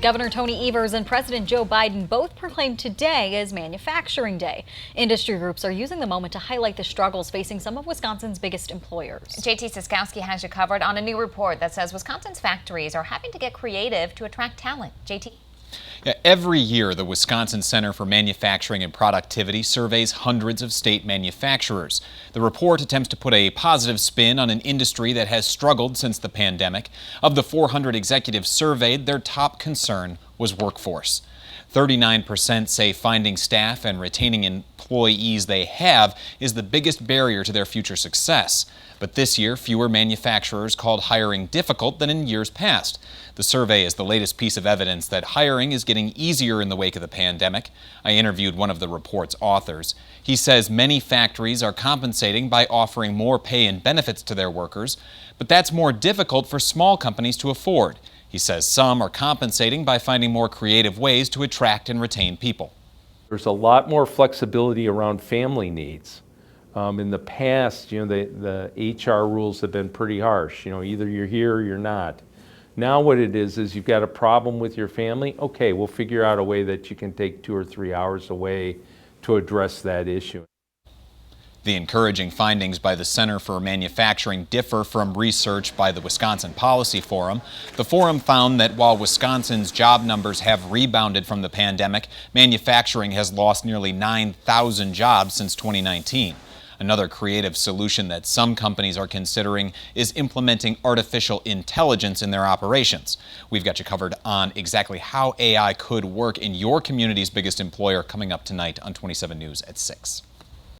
Governor Tony Evers and President Joe Biden both proclaimed today as Manufacturing Day. Industry groups are using the moment to highlight the struggles facing some of Wisconsin's biggest employers. JT Siskowski has you covered on a new report that says Wisconsin's factories are having to get creative to attract talent. JT. Yeah, every year, the Wisconsin Center for Manufacturing and Productivity surveys hundreds of state manufacturers. The report attempts to put a positive spin on an industry that has struggled since the pandemic. Of the 400 executives surveyed, their top concern was workforce. 39% say finding staff and retaining employees they have is the biggest barrier to their future success. But this year, fewer manufacturers called hiring difficult than in years past. The survey is the latest piece of evidence that hiring is getting easier in the wake of the pandemic. I interviewed one of the report's authors. He says many factories are compensating by offering more pay and benefits to their workers, but that's more difficult for small companies to afford. He says some are compensating by finding more creative ways to attract and retain people. There's a lot more flexibility around family needs. In the past, the HR rules have been pretty harsh. Either you're here or you're not. Now what it is you've got a problem with your family. Okay, we'll figure out a way that you can take 2 or 3 hours away to address that issue. The encouraging findings by the Center for Manufacturing differ from research by the Wisconsin Policy Forum. The forum found that while Wisconsin's job numbers have rebounded from the pandemic, manufacturing has lost nearly 9,000 jobs since 2019. Another creative solution that some companies are considering is implementing artificial intelligence in their operations. We've got you covered on exactly how AI could work in your community's biggest employer coming up tonight on 27 News at 6.